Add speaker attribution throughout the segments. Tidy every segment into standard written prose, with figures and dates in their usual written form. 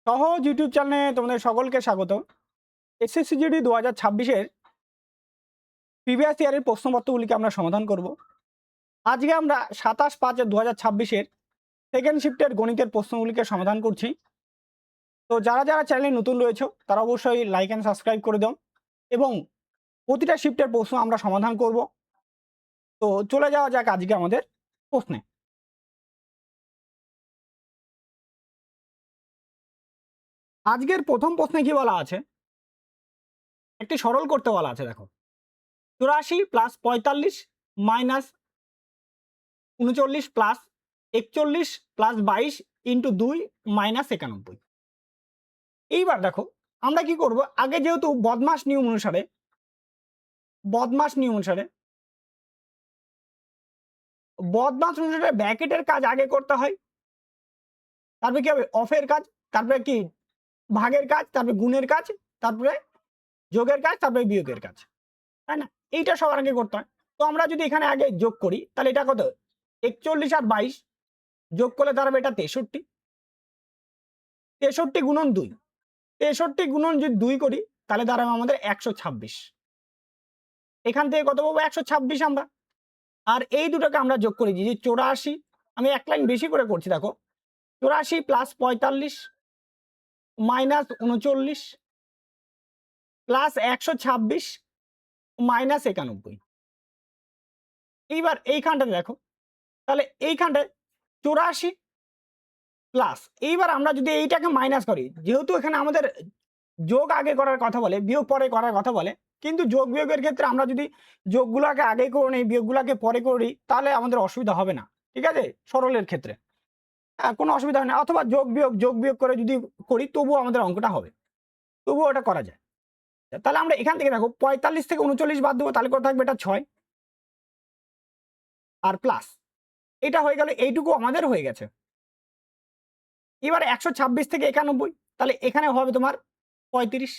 Speaker 1: সহজ ইউটিউব চ্যানেলে তোমাদের সকলকে স্বাগত। এসএসসি জিডি 2026-এর প্রিভিয়াস ইয়ারের প্রশ্নপত্রগুলিকে আমরা সমাধান করব। আজকে আমরা 27/5/2026-এর সেকেন্ড শিফটের গণিতের প্রশ্নগুলিকে সমাধান করছি। তো যারা যারা চ্যানেলে নতুন রয়েছে তারা অবশ্যই লাইক অ্যান্ড সাবস্ক্রাইব করে দাও এবং প্রতিটা শিফটের প্রশ্ন আমরা সমাধান করব। তো চলে যাওয়া যাক আজকে আমাদের প্রশ্নে। আজকের প্রথম প্রশ্নে কি বলা আছে, একটি সরল করতে বলা আছে। দেখো, 84 + 45 - 39 প্লাস 41 প্লাস 22 ইন্টু 2 মাইনাস 91। এইবার দেখো আমরা কি করব, আগে যেহেতু বদমাস নিয়ম অনুসারে ব্র্যাকেটের কাজ আগে করতে হয়, তারপরে কি হবে অফের কাজ, তারপরে কি ভাগের কাজ, তারপরে গুণের কাজ, তারপরে যোগের কাজ, তারপরে বিয়োগের কাজ, তাই না? এইটা সবার আগে করতে হয়। তো আমরা যদি এখানে আগে যোগ করি তাহলে এটা কত, 41 আর 22 যোগ করলে দাঁড়াবে এটা 63। 63 গুণন 2, 63 গুণন যদি 2 করি তাহলে দাঁড়াবে আমাদের 126। এখান থেকে কত পাবো, 126 আমরা। আর এই দুটোকে আমরা যোগ করে দিই 84, আমি এক লাইন বেশি করে করছি। দেখো, 84 প্লাস 45 মাইনাস 39 প্লাস 126 মাইনাস 91। এইবার এইখানটাতে দেখো, তাহলে এইখানটায় 84 প্লাস, এইবার আমরা যদি এইটাকে মাইনাস করি, যেহেতু এখানে আমাদের যোগ আগে করার কথা বলে বিয়োগ পরে করার কথা বলে, কিন্তু যোগ বিয়োগের ক্ষেত্রে আমরা যদি যোগগুলোকে আগে করে নিই বিয়োগগুলোকে পরে করি তাহলে আমাদের অসুবিধা হবে না, ঠিক আছে? সরলের ক্ষেত্রে কোনো অসুবিধা হয় না, অথবা যোগ বিয়োগ করে যদি করি তবুও আমাদের অঙ্কটা হবে, তবুও ওটা করা যায়। তাহলে আমরা এখান থেকে দেখো 45 থেকে 39 বাদ দেবো, তাহলে কত থাকবে, এটা 6 আর প্লাস এটা হয়ে গেল, এইটুকু আমাদের হয়ে গেছে। এবার 126 থেকে 91, তাহলে এখানে হবে তোমার 35।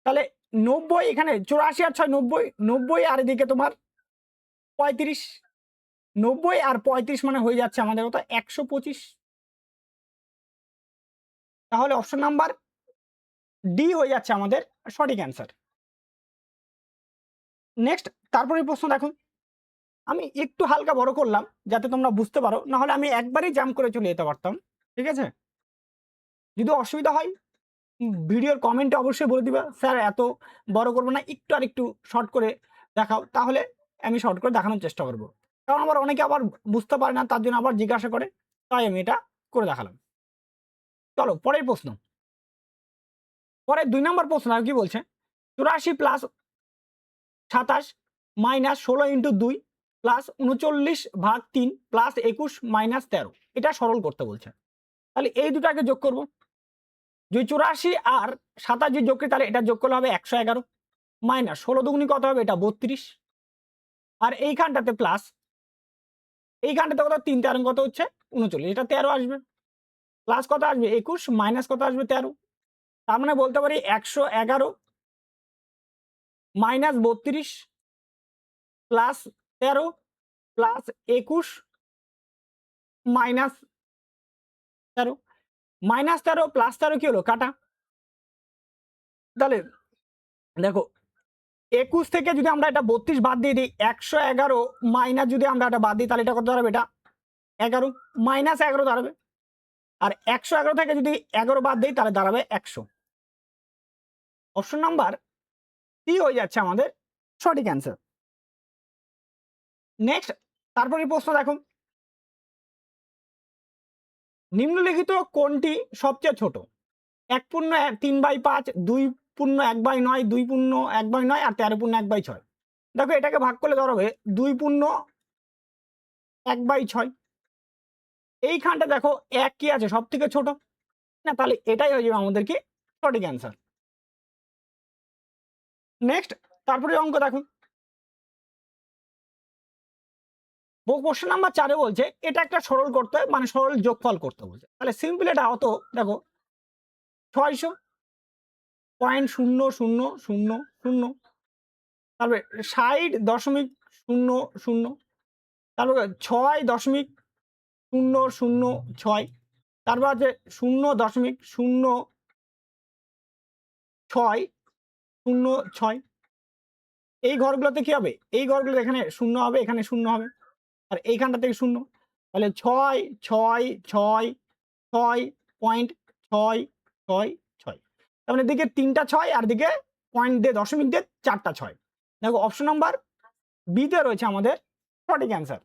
Speaker 1: তাহলে 90, এখানে 84 আর 6 90, 90 আর এদিকে তোমার 35, 90 আর 35 মানে হয়ে যাচ্ছে আমাদের কত, 125। তাহলে অপশন নাম্বার ডি হয়ে যাচ্ছে আমাদের সঠিক অ্যান্সার। নেক্সট, তারপরে প্রশ্ন দেখো, আমি একটু হালকা বড় করলাম যাতে তোমরা বুঝতে পারো, না হলে আমি একবারই জাম্প করে চলে যেতে পারতাম, ঠিক আছে? যদি অসুবিধা হয় ভিডিওর কমেন্টে অবশ্যই বলে দিবা, স্যার এত বড় করবো না, একটু আর একটু শর্ট করে দেখাও, তাহলে আমি শর্ট করে দেখানোর চেষ্টা করব। কারণ আবার অনেকে আবার বুঝতে পারে না, তার জন্য আবার জিজ্ঞাসা করে, তাই আমি এটা করে দেখালাম। চলো পরের প্রশ্ন। পরে 2 নম্বর প্রশ্ন কি বলছে, 84 প্লাস 27 মাইনাস 16 ইন্টু 2 প্লাস 39 ভাগ 3 প্লাস 21 মাইনাস 13, এটা সরল করতে বলছে। তাহলে এই দুটাকে যোগ করব, যদি 84 আর 27 যদি যোগ করি তাহলে এটা যোগ করলে হবে 111 মাইনাস 16 দুগুনি কত হবে, এটা 32, আর এইখানটাতে প্লাস, এইখানটাতে কত 3 13 কত হচ্ছে 39, এটা 13 আসবে, প্লাস কত আসবে 21 মাইনাস কত আসবে 13। তার মানে বলতে পারি 111 minus 32 plus 13 plus 21 minus 13, minus 13 plus 13 কি হলো, কাটা। তাহলে দেখো 21 থেকে যদি আমরা এটা 32 বাদ দিয়ে দিই, 111 মাইনাস যদি আমরা এটা বাদ দিই তাহলে এটা কত দাঁড়াবে, এটা 11 মাইনাস 11 দাঁড়াবে, আর 111 থেকে যদি 11 বাদ দিই তাহলে দাঁড়াবে 100। অপশন নাম্বার সি হয়ে যাচ্ছে আমাদের সঠিক অ্যান্সার। নেক্সট, তারপরে প্রশ্ন দেখো, নিম্নলিখিত কোনটি সবচেয়ে ছোট, 1/3/5, 2/1/9, 2/1/9 আর 13/1/6। দেখো এটাকে ভাগ করলে ধরবে 2/1/6। এইখানটা দেখো 1 কি আছে, সব থেকে ছোট না, তাহলে এটাই হয়ে যাবে আমাদের কি সঠিক অ্যান্সার। নেক্সট, তারপরে অঙ্ক দেখো, প্রশ্ন নাম্বার 4 বলছে এটা একটা সরল করতে মানে সরল যোগফল করতে বলছে। তাহলে সিম্পল এটা অত দেখো 600.0000, তারপরে 60.00, তারপরে 6.006, তারপর আছে 0.0606। এই ঘরগুলোতে কি হবে, এই ঘরগুলো এখানে 0 হবে, এখানে 0 হবে, আর এইখানটা থেকে 0, তাহলে 6.6 তার মানে দিকে 3টা 6 আর দিকে পয়েন্ট দিয়ে দশমিক দিয়ে 4টা 6। দেখো অপশন নাম্বার বিতে রয়েছে আমাদের সঠিক অ্যান্সার।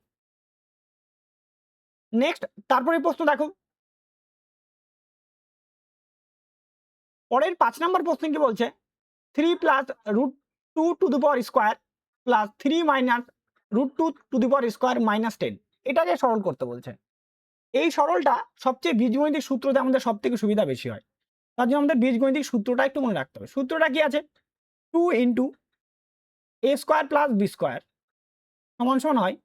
Speaker 1: নেক্সট তারপরে প্রশ্ন দেখো, পরের 5 নম্বর প্রশ্ন কি বলছে, 3 plus √2 to the power square plus 3 minus √2 to the power square minus 10, এটাকে সরল করতে বলছে। এই সরলটা সবচেয়ে বীজগণিতিক সূত্রতে আমাদের সব থেকে সুবিধা বেশি হয়, তার জন্য আমাদের বীজগণিতিক সূত্রটা একটু মনে রাখতে হবে। সূত্রটা কি আছে, 2 into a square plus b square সমান সমান হয়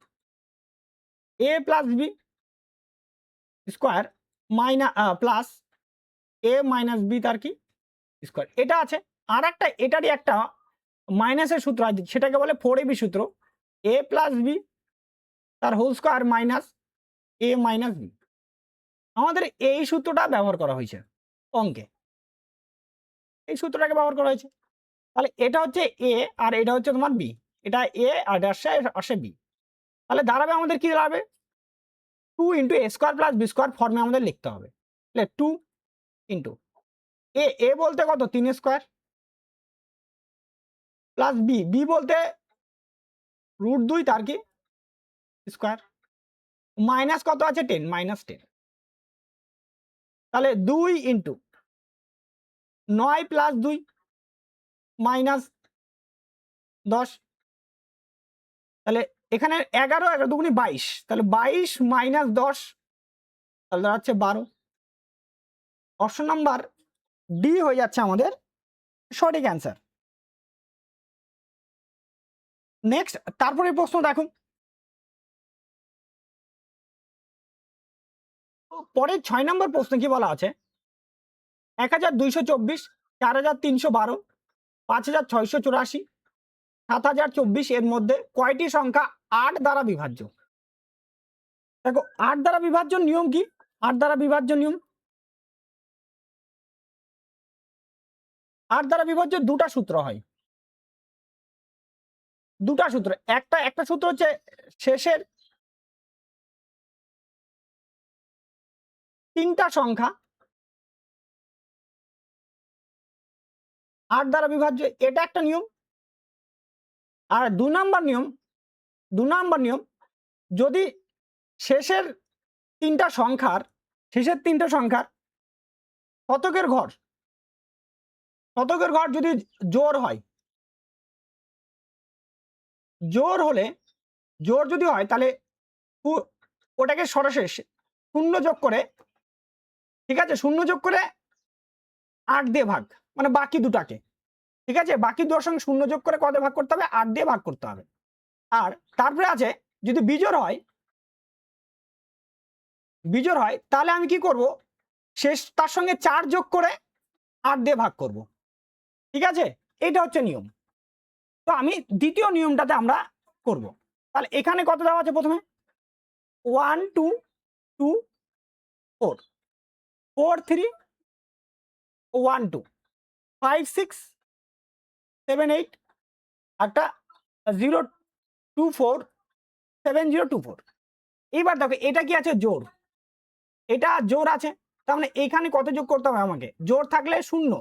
Speaker 1: a plus b square minus plus a minus b তার কি স্কোয়ার, এটা আছে। আর একটা এটারই একটা মাইনাসের সূত্র আছে, সেটাকে বলে 4ab সূত্র, এ প্লাস বি তার হোল স্কোয়ার মাইনাস এ মাইনাস বি। আমাদের এই সূত্রটা ব্যবহার করা হয়েছে অঙ্কে, এই সূত্রটাকে ব্যবহার করা হয়েছে। তাহলে এটা হচ্ছে এ আর এটা হচ্ছে তোমার বি, এটা এ আর আসে বি, তাহলে দাঁড়াবে আমাদের কি দাঁড়াবে, 2 into a square plus b square ফর্মে আমাদের লিখতে হবে। তাহলে 2 ইন্টু এ বলতে কত 3 স্কোয়ার প্লাস বি বলতে √2 তার কি স্কোয়ার মাইনাস কত আছে 10 মাইনাস 10, তাহলে 2 ইন্টু 9 প্লাস 2 মাইনাস 10, তাহলে এখানে 11 11 দুগুনি 22, তাহলে 22 মাইনাস 10 তাহলে দাঁড়াচ্ছে 12। অপশন নাম্বার ডি হয়ে যাচ্ছে আমাদের সঠিক অ্যান্সার। নেক্সট তারপরে প্রশ্ন দেখো, পরের 6 নম্বর প্রশ্ন কি বলা আছে, 1224, 4312, 5684, 7024 এর মধ্যে কয়টি সংখ্যা 8 দ্বারা বিভাজ্য। দেখো 8 দ্বারা বিভাজ্য নিয়ম কি, 8 দ্বারা বিভাজ্য নিয়ম, 8 দ্বারা বিভাজ্য দুটা সূত্র হয়, দুটা সূত্র, একটা সূত্র হচ্ছে শেষের 3টা সংখ্যা 8 দ্বারা বিভাজ্য, এটা একটা নিয়ম। আর 2 নম্বর নিয়ম যদি শেষের 3টা সংখ্যার শতকের ঘর যদি জোড় হয়, জোড় যদি হয় তাহলে ওটাকে সরাসরি 0 যোগ করে, ঠিক আছে, 0 যোগ করে 8 দিয়ে ভাগ, মানে বাকি দুটাকে, ঠিক আছে, বাকি দুটোর সঙ্গে 0 যোগ করে কত ভাগ করতে হবে, 8 দিয়ে ভাগ করতে হবে। আর তারপরে আছে যদি বিজোড় হয় তাহলে আমি কি করব, তার সঙ্গে 4 যোগ করে 8 দিয়ে ভাগ করব, ঠিক আছে, এটা হচ্ছে নিয়ম। তো আমি দ্বিতীয় নিয়মটাতে আমরা করব। তাহলে এখানে কত দেওয়া আছে, প্রথমে 1 2 2 4 4 3 1 2 5 6 7 8 একটা 0 2 4 7 0 2 4। এবার দেখো এটা কি আছে, জোড়, এটা জোড় আছে, তার মানে এখানে কত যোগ করতে হবে আমাকে, জোড় থাকলে 0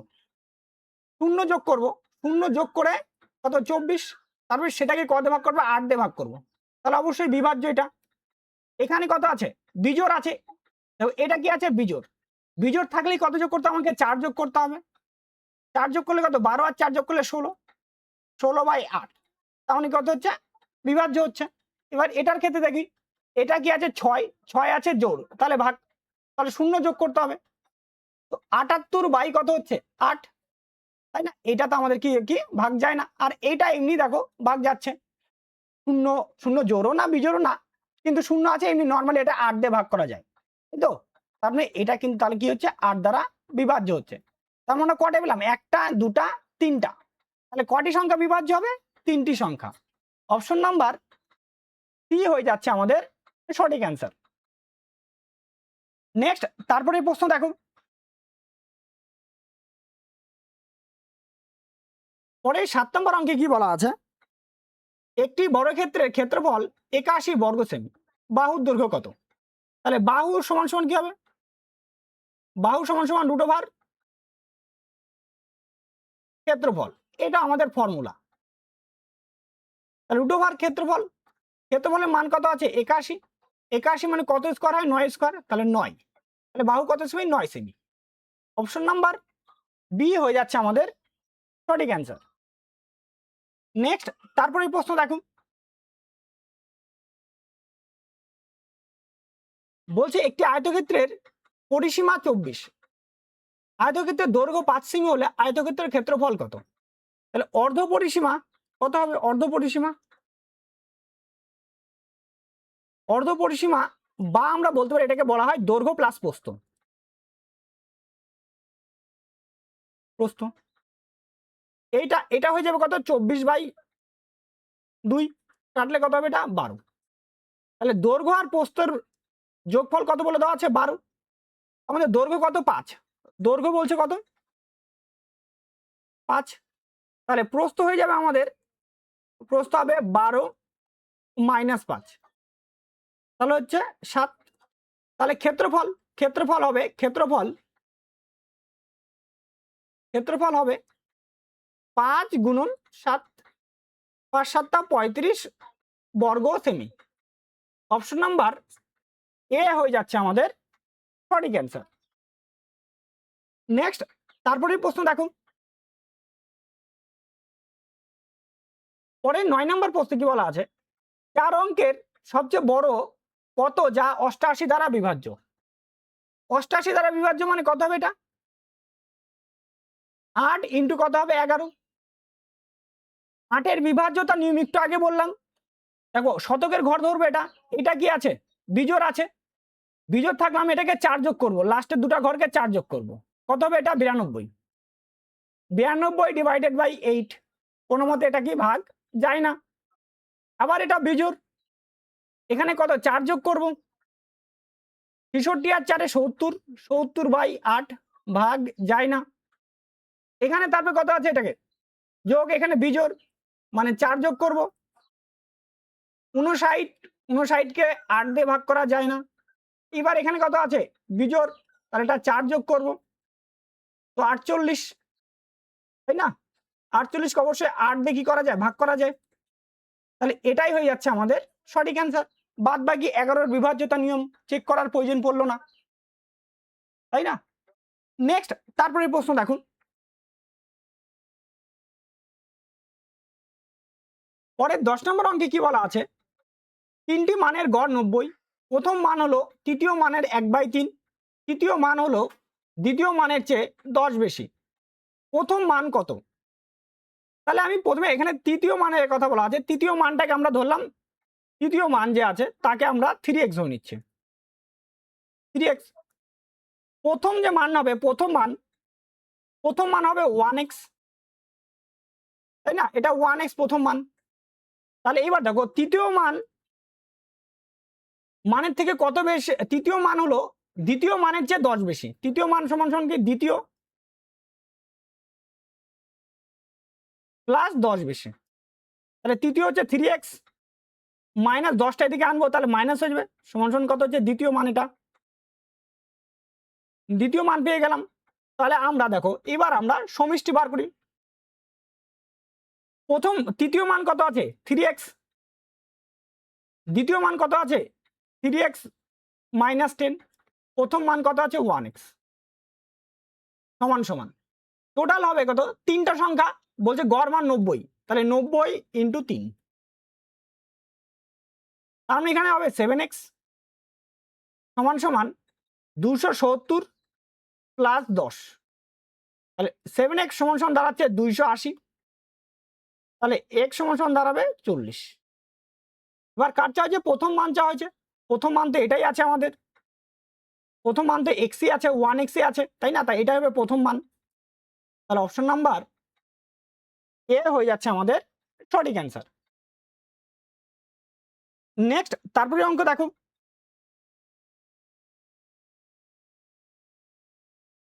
Speaker 1: যোগ করব, 0 যোগ করে কত 24, তারপরে সেটাকে কত ভাগ করবো, 8 দিয়ে ভাগ করব, তাহলে অবশ্যই বিভাজ্য এটা। এখানে কত আছে, বিজোড় আছে, দেখো এটা কি আছে, বিজোড় থাকলেই কত যোগ করতে হবে আমাকে, 4 যোগ করতে হবে, 4 যোগ করলে কত 12 আর 4 যোগ করলে 16/8, তাহলে কত হচ্ছে, বিভাজ্য হচ্ছে। এবার এটার ক্ষেত্রে দেখি, এটা কি আছে 6 আছে জোড়, তাহলে ভাগ, তাহলে 0 যোগ করতে হবে, তো 78 কত হচ্ছে 8, তাই না, এটা তো আমাদের কি ভাগ যায় না, আর এটা এমনি দেখো ভাগ যাচ্ছে, 0 জোড়ও না বিজোড়ও না, কিন্তু 0 আছে, এমনি নর্মালি এটা 8 দিয়ে ভাগ করা যায়, তাই তো, তার মানে এটা কিন্তু তাহলে কি হচ্ছে 8 দ্বারা বিভাজ্য হচ্ছে। তার মানে কটা পেলাম, 1টা 2টা 3টা, তাহলে কটি সংখ্যা বিভাজ্য হবে, 3টি সংখ্যা। অপশন নাম্বার সি হয়ে যাচ্ছে আমাদের সঠিক অ্যান্সার। নেক্সট তারপরে প্রশ্ন দেখো, পরে 7 নম্বর অঙ্কে কি বলা আছে, একটি বর্গক্ষেত্রের ক্ষেত্রফল 81 বর্গ সেমি, বাহুর দৈর্ঘ্য কত? তাহলে বাহু সমান সমান কি হবে, বাহু সমান সমান √ ক্ষেত্রফল, এটা আমাদের ফর্মুলা। √ ক্ষেত্রফল, ক্ষেত্রফলের মান কত আছে 81, 81 মানে কত স্কোয়ার হয় 9 স্কোয়ার, তাহলে 9, তাহলে বাহু কত সেমি 9 সেমি। অপশন নাম্বার বি হয়ে যাচ্ছে আমাদের সঠিক অ্যান্সার। নেক্সট তারপরে প্রশ্ন দেখো, বলছে একটি আয়তক্ষেত্রের পরিসীমা 24, আয়তক্ষেত্রের দৈর্ঘ্য 5 সেমি হলে আয়তক্ষেত্রের ক্ষেত্রফল কত? তাহলে অর্ধ পরিসীমা কত হবে, অর্ধ পরিসীমা, অর্ধ পরিসীমা বা আমরা বলতে পারি এটাকে বলা হয় দৈর্ঘ্য প্লাস প্রস্থ, প্রস্থ এটা হয়ে যাবে কত 24/2, কাটলে কত হবে এটা 12, তাহলে দৈর্ঘ্য আর প্রস্থের যোগফল কত বলে দেওয়া আছে 12, আমাদের দৈর্ঘ্য কত 5, দৈর্ঘ্য বলছে কত 5, তাহলে প্রস্থ হয়ে যাবে আমাদের, প্রস্থ হবে 12 - 5, তাহলে হচ্ছে 7, তাহলে ক্ষেত্রফল, ক্ষেত্রফল হবে, ক্ষেত্রফল হবে 5 × 7, 5 × 7 = 35 বর্গ সেমি। অপশন নাম্বার এ হয়ে যাচ্ছে আমাদের সঠিক অ্যান্সার। নেক্সট তারপরে প্রশ্ন দেখো, পরে 9 নম্বর প্রশ্নে কি বলা আছে, 4 অঙ্কের সবচেয়ে বড় কত যা 88 দ্বারা বিভাজ্য? 88 দ্বারা বিভাজ্য মানে কত হবে এটা, 8 ইন্টু কত হবে 11, 8-এর বিভাজ্যতা নিয়ম একটু আগে বললাম। দেখো শতকের ঘর ধরবে, এটা কি আছে বিজোড় আছে, বিজোড় থাকলে আমি এটাকে 4 যোগ করবো, লাস্টের দুটো ঘরকে 4 যোগ করব, কত হবে এটা 92, 92 / 8, কোনো মতে এটা কি ভাগ যায় না। আবার এটা বিজোড়, এখানে কত 4 যোগ করব, 63 আর 4 = 70, 70/8 ভাগ যায় না। এখানে তারপরে কত আছে এটাকে যোগ, এখানে বিজোড় মানে 4 যোগ করব, 59, 59কে 8 দিয়ে ভাগ করা যায় না। এবার এখানে কত আছে বিজোড়, তাহলে এটা 4 যোগ করব, তো 48, তাই না, 48কে অবশ্যই 8 দিয়ে কি করা যায় ভাগ করা যায়, তাহলে এটাই হয়ে যাচ্ছে আমাদের সঠিক অ্যান্সার। বাদ বাকি 11-এর বিভাজ্যতা নিয়ম চেক করার প্রয়োজন পড়লো না, তাই না। নেক্সট তারপরে প্রশ্ন দেখুন, পরের 10 নম্বর অঙ্কে কি বলা আছে, তিনটি মানের গড় 90, প্রথম মান হলো তৃতীয় মানের 1/3, তৃতীয় মান হলো দ্বিতীয় মানের চেয়ে 10 বেশি, প্রথম মান কত? তাহলে আমি প্রথমে এখানে তৃতীয় মানের কথা বলা আছে, তৃতীয় মানটাকে আমরা ধরলাম, তৃতীয় মান যে আছে তাকে আমরা 3x ধরে নিচ্ছি, 3x। প্রথম যে মান হবে, প্রথম মান হবে 1x, তাই না, এটা 1x প্রথম মান। তাহলে এবার দেখো তৃতীয় মানের থেকে কত বেশি, তৃতীয় মান হলো দ্বিতীয় মানের চেয়ে 10 বেশি, তৃতীয় মান সমান সমান কি দ্বিতীয় প্লাস 10 বেশি, তাহলে তৃতীয় হচ্ছে 3x মাইনাস 10টা এদিকে আনবো, তাহলে মাইনাস হয়ে যাবে, সমান সমান কত হচ্ছে দ্বিতীয় মান, এটা দ্বিতীয় মান পেয়ে গেলাম। তাহলে আমরা দেখো এবার আমরা সমষ্টি বার করি, প্রথম তৃতীয় মান কত আছে 3x, দ্বিতীয় মান কত আছে 3x - 10, প্রথম মান কত আছে 1x, সমান সমান টোটাল হবে কত, তিনটা সংখ্যা বলছে গড় মান 90, তাহলে 90 × 3, তার মানে এখানে হবে 7x সমান সমান 270 প্লাস 10, তাহলে 7x সমান সমান দাঁড়াচ্ছে 280, তাহলে x সমান সমান দাঁড়াবে 40। এবার কার চাওয়া হয়েছে, প্রথম মান চাওয়া হয়েছে, প্রথম মান তো এটাই আছে আমাদের, প্রথম মান তো x-ই আছে, 1x-ই আছে, তাই না, তাই এটা হবে প্রথম মান, তাহলে অপশন নাম্বার এ হয়ে যাচ্ছে আমাদের সঠিক অ্যান্সার। নেক্সট তারপরে অঙ্ক দেখো,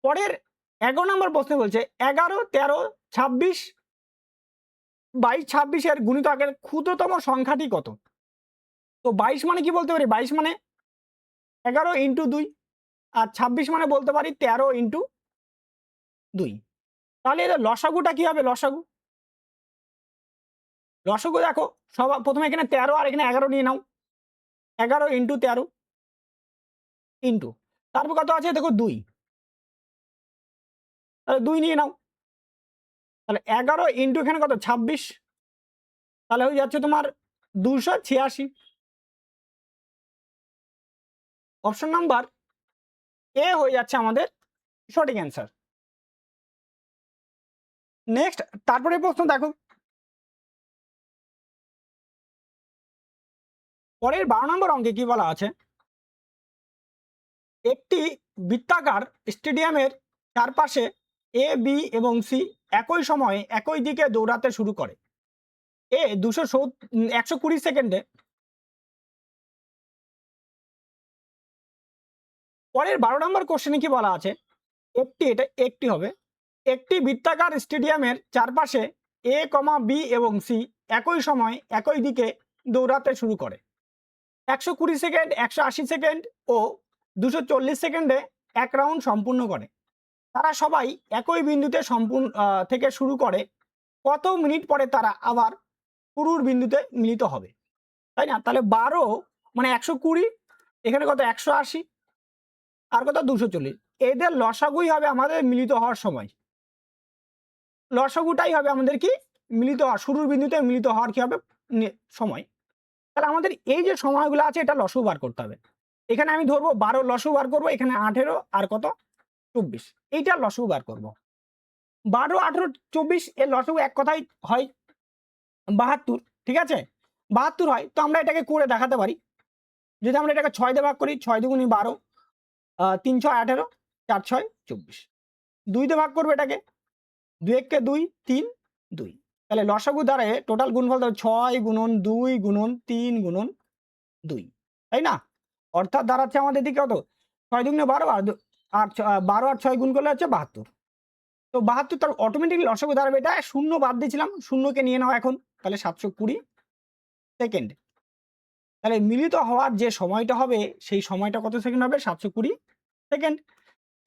Speaker 1: পরের 11 নম্বর প্রশ্নে বলছে 11, 13, 26, 22, 26 এর গুণিতকের ক্ষুদ্রতম সংখ্যাটি কত? তো 22 মানে কি বলতে পারি? 22 মানে 11 ইন্টু 2, আর 26 মানে বলতে পারি 13 ইন্টু 2। তাহলে এর লসাগুটা কি হবে? লসাগু দেখো, সবার প্রথমে এখানে 13 আর এখানে 11 নিয়ে নাও। 11 ইন্টু 13 ইন্টু, তারপর কত আছে দেখো 2, তাহলে 2 নিয়ে নাও। তাহলে 11 ইন্টু এখানে কত 26, তাহলে হয়ে যাচ্ছে তোমার 286। অপশন নাম্বার এ হয়ে যাচ্ছে আমাদের সঠিক অ্যান্সার। নেক্সট, তারপরে প্রশ্ন দেখো, পরের 12 নম্বর অঙ্কে কি বলা আছে? একটি বৃত্তাকার স্টেডিয়ামের চারপাশে এ, বি এবং সি একই সময়ে একই দিকে দৌড়াতে শুরু করে। এ 120 সেকেন্ডে, পরের 12 নম্বর কোশ্চেনে কি বলা আছে? এটা একটি হবে, একটি বৃত্তাকার স্টেডিয়ামের চারপাশে এ, বি এবং সি একই সময় একই দিকে দৌড়াতে শুরু করে। 120 সেকেন্ড, 180 সেকেন্ড ও 240 সেকেন্ডে এক রাউন্ড সম্পূর্ণ করে। তারা সবাই একই বিন্দুতে থেকে শুরু করে। কত মিনিট পরে তারা আবার শুরুর বিন্দুতে মিলিত হবে? তাই না? তাহলে 12 মানে 120, এখানে কত 180 আর কত 240, এদের লসাগুই হবে আমাদের মিলিত হওয়ার সময়। লসাগুটাই হবে আমাদের কি মিলিত হওয়ার, শুরুর বিন্দুতে মিলিত হওয়ার কি হবে সময়। তাহলে আমাদের এই যে সময়গুলো আছে এটা লসাগু বার করতে হবে। এখানে আমি ধরবো 12 লসাগু বার করবো, এখানে 18 আর কত 24, এইটা লসাগু বার করব। 12, 18, 24 এর লসাগু এক কথায় হয় 72, ঠিক আছে? 72 হয়, তো আমরা এটাকে করে দেখাতে পারি। যদি আমরা এটাকে 6 দিয়ে ভাগ করি, 6 দুগুণে 12, 3 6 18, 4 6 24, 2 দিয়ে ভাগ করবো এটাকে, 2 1 কে 2, 3 2, তাহলে লসাগু দ্বারা টোটাল গুণফল দেবে 6 গুণন 2 গুণন 3 গুণন 2, তাই না? অর্থাৎ দাঁড়াচ্ছে আমাদের দিকে কত 6 দুগুণে 12 আর 12 আর 6 গুণ করলে হচ্ছে 72। তো 72 তার অটোমেটিক লসাগু দাঁড়াবে, এটা শূন্য বাদ দিয়েছিলাম, শূন্যকে নিয়ে নাও এখন, তাহলে 720 সেকেন্ড। তাহলে মিলিত হওয়ার যে সময়টা হবে সেই সময়টা কত সেকেন্ড হবে? 720 সেকেন্ড।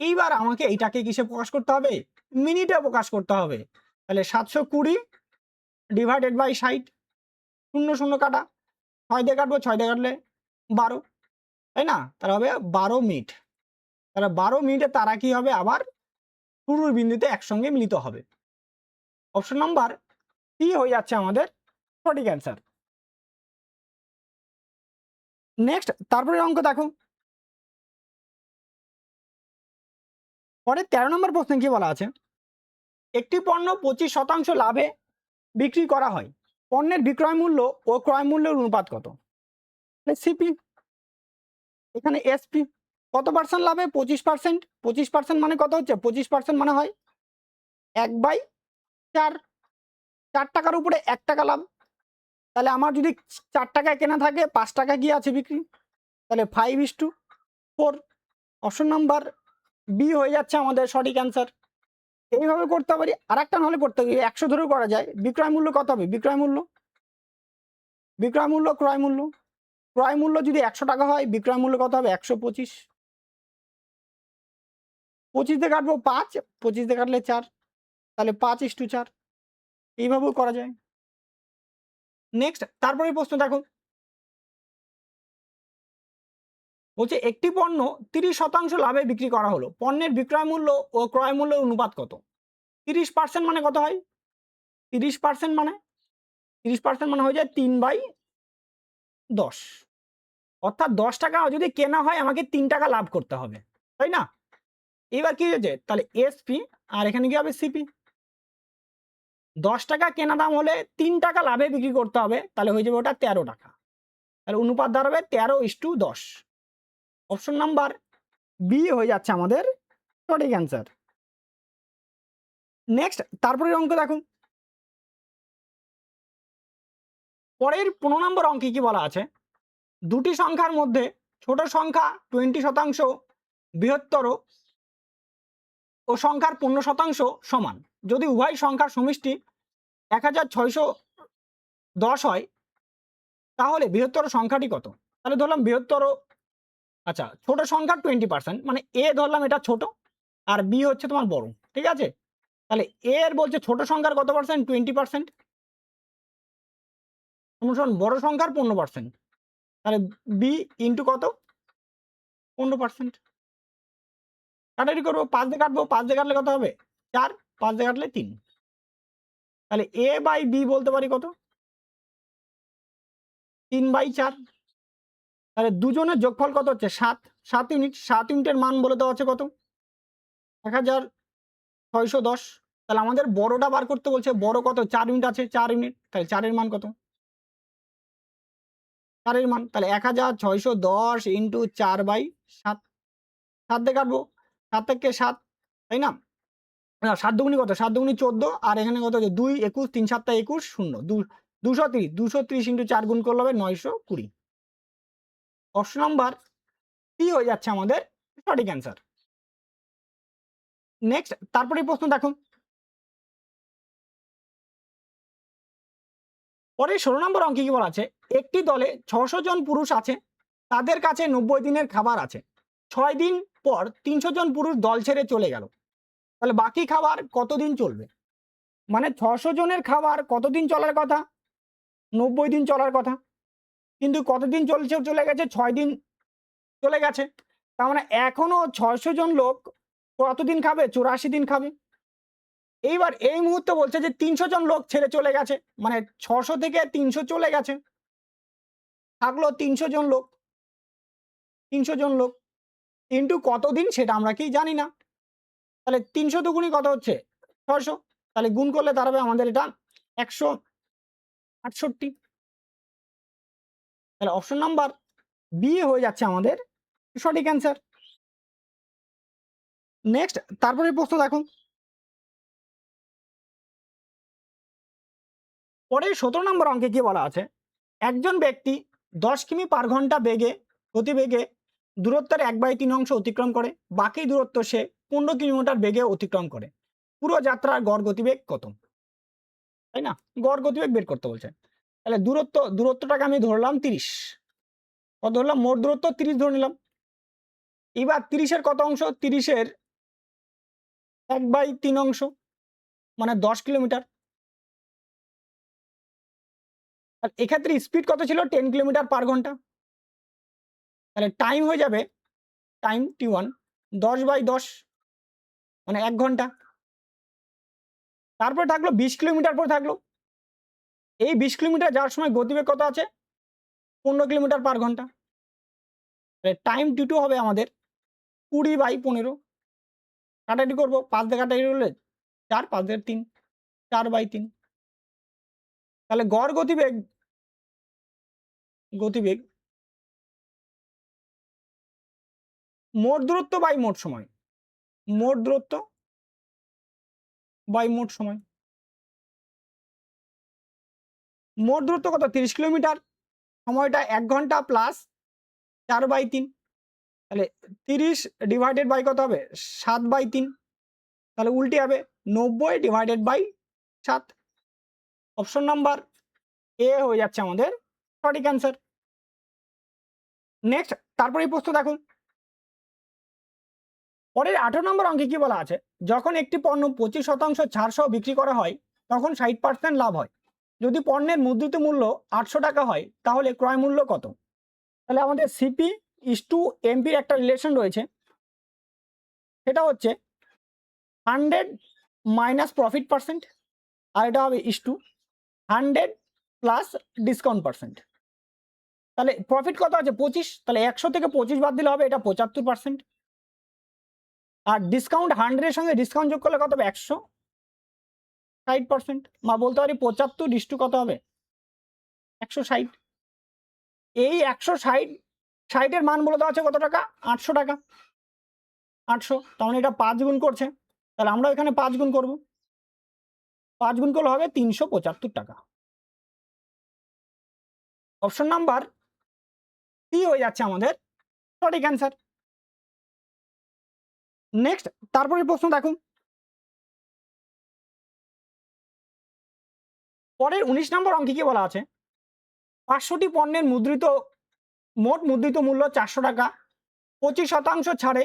Speaker 1: এইবার আমাকে এইটাকে কিসে প্রকাশ করতে হবে? মিনিটে প্রকাশ করতে হবে। তাহলে 720 ডিভাইডেড বাই 60, 0 0 কাটা, 6 দিয়ে কাটবো, 6 দিয়ে কাটলে 12, তাই না? তাহলে হবে 12 মিনিট। তাহলে 12 মিনিটে তারা কি হবে? আবার শুরুর বিন্দুতে একসঙ্গে মিলিত হবে। অপশন নাম্বার সি হয়ে যাচ্ছে আমাদের সঠিক অ্যান্সার। নেক্সট, তারপরে অঙ্ক দেখো, পরে 13 নম্বর প্রশ্নে কি বলা আছে? একটি পণ্য 25% লাভে বিক্রি করা হয়, পণ্যের বিক্রয় মূল্য ও ক্রয় মূল্যের অনুপাত কত? সিপি, এখানে এসপি, কত পার্সেন্ট লাভে? 25%। 25% মানে কত হচ্ছে? 25% মানে হয় 1/4, 4 টাকার উপরে 1 টাকা লাভ। তাহলে আমার যদি 4 টাকায় কেনা থাকে, 5 টাকা কি আছে বিক্রি, তাহলে 5:4। অপশন নাম্বার বি হয়ে যাচ্ছে আমাদের সঠিক অ্যান্সার। এইভাবে করতে পারি, আর একটা নাহলে করতে পারি 100 ধরেও করা যায়। বিক্রয় মূল্য কত হবে? বিক্রয় মূল্য ক্রয় মূল্য, ক্রয় মূল্য যদি 100 টাকা হয়, বিক্রয় মূল্য কত হবে? 125। 25 দিয়ে কাটবো 5, 25 দিয়ে কাটলে 4, তাহলে 5:4, এইভাবেও করা যায়। নেক্সট, তারপরে প্রশ্ন দেখো, বলছে একটি পণ্য 30% লাভে বিক্রি করা হলো, পণ্যের বিক্রয় মূল্য ও ক্রয় মূল্যের অনুপাত কত? 30% মানে কত হয়? 30% মানে 30% মানে হয়ে যায় 3/10, অর্থাৎ 10 টাকা যদি কেনা হয় আমাকে 3 টাকা লাভ করতে হবে, তাই না? এবার কি হয়েছে? তাহলে এসপি আর এখানে কি হবে? সিপি। 10 টাকা কেনা দাম হলে 3 টাকা লাভে বিক্রি করতে হবে, তাহলে হয়ে যাবে ওটা 13 টাকা। তাহলে অনুপাত দাঁড়াবে 13:10। অপশন নাম্বার বি হয়ে যাচ্ছে আমাদের সঠিক অ্যান্সার। নেক্সট, তারপরের অঙ্ক দেখুন, পরের 15 নম্বর অঙ্কে কি বলা আছে? দুটি সংখ্যার মধ্যে ছোট সংখ্যা 20% বৃহত্তর ও সংখ্যার 15% সমান। যদি উভয় সংখ্যার সমষ্টি 1610 হয় তাহলে বৃহত্তর সংখ্যাটি কত? তাহলে ধরলাম বৃহত্তর, আচ্ছা ছোট সংখ্যা 20%, মানে এ ধরলাম এটা ছোট আর বি হচ্ছে তোমার বড়, ঠিক আছে? তাহলে এ এর বলছে ছোট সংখ্যার কত পার্সেন্ট? 20%, সমান বড় সংখ্যার 15%, তাহলে বি ইন্টু কত? 15%। কাটাকাটি করবো, 5 দিয়ে কাটবো, 5 দিয়ে কাটলে কত হবে? 4, 5 দিয়ে কাটলে 3। তাহলে এ বাই বি বলতে পারি কত? 3/4। তাহলে দুজনের যোগফল কত হচ্ছে? 7। 7 ইউনিট। 7 ইউনিটের মান বলে দেওয়া আছে কত? 1610। তাহলে আমাদের বড়টা বার করতে বলছে। বড় কত? 4 ইউনিট আছে, 4 ইউনিট। তাহলে 4 এর মান কত? 4 এর মান, তাহলে 1610 ইন্টু 4/7। 7 দিয়ে কাটবো, 7 থেকে 7, তাই না? 7 দুগুনি কত? 7 দুগুনি 14, আর এখানে কত হচ্ছে? 2, 21, 3 7 21, 0, 230। 230 ইন্টু 4 গুণ করলে হবে 920। অপশন নাম্বার সি হয়ে যাচ্ছে আমাদের সঠিক অ্যান্সার। নেক্সট, তারপরে প্রশ্ন দেখো। পরে 16 নম্বর অঙ্কে কি বলা আছে? একটি দলে 600 জন পুরুষ আছে, তাদের কাছে 90 দিনের খাবার আছে। 6 দিন পর 300 জন পুরুষ দল ছেড়ে চলে গেল, তাহলে বাকি খাবার কতদিন চলবে? মানে 600 জনের খাবার কতদিন চলার কথা? 90 দিন চলার কথা, কিন্তু কতদিন চলে গেছে? 6 দিন চলে গেছে। তার মানে এখনো 600 জন লোক কতদিন খাবে? 84 দিন খাবে। এইবার এই মুহূর্তে বলছে যে 300 জন লোক ছেড়ে চলে গেছে, মানে 600 থেকে 300 চলে গেছে, থাকলো 300 জন লোক। 300 জন লোক ইন্টু কতদিন সেটা আমরা কি জানি না। তাহলে 300 দুগুণি কত হচ্ছে? 600। তাহলে গুণ করলে দাঁড়াবে আমাদের এটা 168। তাহলে অপশন নাম্বার বি হয়ে যাচ্ছে আমাদের সঠিক অ্যান্সার। নেক্সট, তারপরে প্রশ্ন দেখো। পরে 17 নম্বর অঙ্কে কি বলা আছে? একজন ব্যক্তি 10 কিমি পার ঘন্টা গতিবেগে দূরত্বের 1/3 অংশ অতিক্রম করে, বাকি দূরত্ব সে 15 কিলোমিটার বেগে অতিক্রম করে। পুরো যাত্রার গড় গতিবেগ কত? তাই না? গড় গতিবেগ বের করতে বলছে। তাহলে দূরত্বটাকে আমি ধরলাম 30। কত ধরলাম? মোট দূরত্ব 30 ধরে নিলাম। এবার 30-এর কত অংশ? 30-এর 1/3 অংশ, মানে 10 কিলোমিটার। আর এক্ষেত্রে স্পিড কত ছিল? 10 কিলোমিটার পার ঘন্টা। তাহলে টাইম হয়ে যাবে, টাইম T1 10/10, মানে 1 ঘন্টা। তারপরে থাকলো 20 কিলোমিটার পর থাকলো। এই 20 কিলোমিটার যাওয়ার সময় গতিবেগ কত আছে? 15 কিলোমিটার পার ঘন্টা। তাহলে টাইম T2 হবে আমাদের 20/15। কাটাকাটি করবো, 5 দিয়ে কাটাকাটি করলে 4, 5 দিয়ে 3, 4/3। তাহলে গড় গতিবেগ মোট দূরত্ব বাই মোট সময়। মোট দূরত্ব বাই মোট সময়। মোট দূরত্ব কত? 30 কিলোমিটার, সময়টা 1 ঘন্টা প্লাস 4/3। তাহলে 30 ডিভাইডেড বাই কত হবে? 7/3। তাহলে উল্টে হবে 90 divided by 7। Option number A হয়ে যাচ্ছে আমাদের সঠিক অ্যান্সার। নেক্সট, তারপরে এই প্রশ্ন দেখুন। পরের 18 নম্বর অঙ্কে কি বলা আছে? যখন একটি পণ্য 25% ছাড় সহ বিক্রি করা হয় তখন 60% লাভ হয়। যদি পণ্যের মুদ্রিত মূল্য 800 টাকা হয় তাহলে ক্রয় মূল্য কত? তাহলে আমাদের সিপি ইস টু এমপির একটা রিলেশন রয়েছে, সেটা হচ্ছে 100 মাইনাস প্রফিট পার্সেন্ট, আর এটা হবে is to 100 plus discount percent. তাহলে প্রফিট কত আছে? 25, তাহলে 100 থেকে 25 বাদ দিলে হবে এটা 75%। আর ডিসকাউন্ট 100 এর সঙ্গে ডিসকাউন্ট যোগ করলে কত হবে? 160%, বা বলতে পারি 75 ইস টু কত হবে? 160। এই 160 এর মান বলে দেওয়া আছে কত টাকা? 800 টাকা। 800, তার মানে এটা 5 গুণ করছে, তাহলে আমরা এখানে 5 গুণ করব। 5 গুণ করলে হবে 375 টাকা। অপশন নাম্বার সি হয়ে যাচ্ছে আমাদের সঠিক অ্যান্সার। নেক্সট তারপরে প্রশ্ন দেখো, পরের 19 নম্বর অঙ্কে কি বলা আছে, 500টি পণ্যের মোট মুদ্রিত মূল্য 400 টাকা, 25% ছাড়ে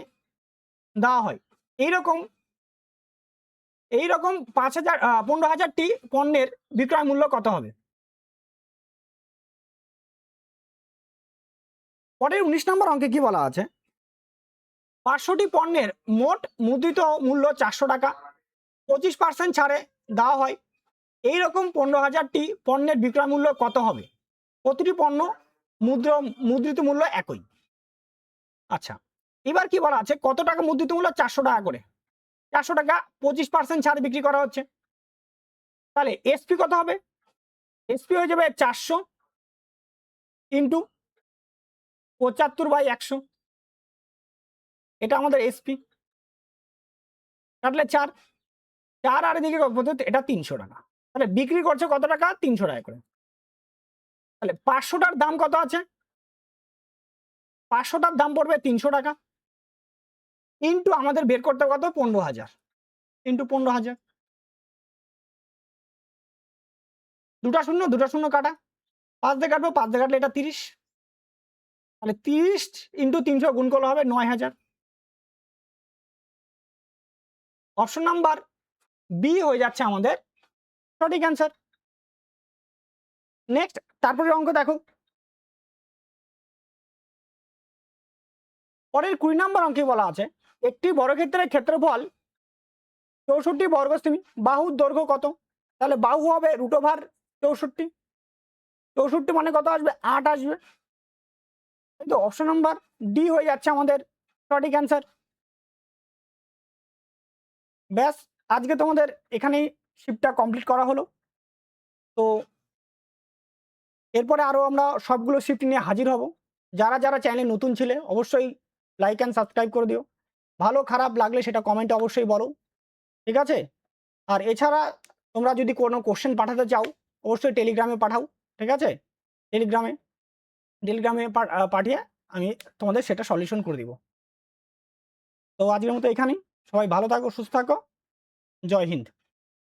Speaker 1: দেওয়া হয়। এইরকম 15,000টি পণ্যের বিক্রয় মূল্য কত হবে? পরের 19 নম্বর অঙ্কে কি বলা আছে, 500টি পণ্যের মোট মুদ্রিত মূল্য 400 টাকা, 25% ছাড়ে দেওয়া হয়। এইরকম 15,000টি পণ্যের বিক্রয় মূল্য কত হবে? প্রতিটি পণ্য মুদ্রিত মূল্য একই। আচ্ছা, এবার কি বলা আছে, কত টাকা মুদ্রিত মূল্য? 400 টাকা করে, 400 টাকা 25% ছাড়ে বিক্রি করা হচ্ছে। তাহলে এসপি কত হবে? এসপি হয়ে যাবে 400 ইন্টু 75/100, এটা আমাদের এসপি। কাটলে 4 আর এদিকে এটা 300 টাকা। তাহলে বিক্রি করছে কত টাকা? 300 টাকা করে। তাহলে 500টার দাম কত আছে? 500টার দাম পড়বে 300 টাকা ইন্টু আমাদের বের করতে কত? 15,000 ইন্টু 15,000। দুটা শূন্য কাটা, 5 দিয়ে কাটবো, 5 দিয়ে কাটলে এটা 30। তাহলে 30 ইন্টু 300 গুণ করলে হবে 9,000। অপশন নাম্বার বি হয়ে যাচ্ছে আমাদের সঠিক অ্যান্সার। নেক্সট তারপরে অঙ্ক দেখো, পরের 20 নম্বর অঙ্কে বলা আছে, একটি বর্গক্ষেত্রের ক্ষেত্রফল 64 বর্গ সেমি, বাহুর দৈর্ঘ্য কত? তাহলে বাহু হবে √64, 64 মানে কত আসবে? 8 আসবে। কিন্তু অপশন নাম্বার ডি হয়ে যাচ্ছে আমাদের সঠিক অ্যান্সার। ব্যাস, আজকে তোমাদের এখানেই শিফটটা কমপ্লিট করা হলো। তো এরপরে আরও আমরা সবগুলো শিফট নিয়ে হাজির হব। যারা যারা চ্যানেলে নতুন ছিলে অবশ্যই লাইক অ্যান্ড সাবস্ক্রাইব করে দিও। ভালো খারাপ লাগলে সেটা কমেন্টে অবশ্যই বলো, ঠিক আছে? আর এছাড়া তোমরা যদি কোনো কোশ্চেন পাঠাতে চাও অবশ্যই টেলিগ্রামে পাঠাও, ঠিক আছে? টেলিগ্রামে পাঠিয়ে আমি তোমাদের সেটা সলিউশন করে দিব। তো আজকের মতো এখানেই, সবাই ভালো থাকো, সুস্থ থাকো, জয় হিন্দ।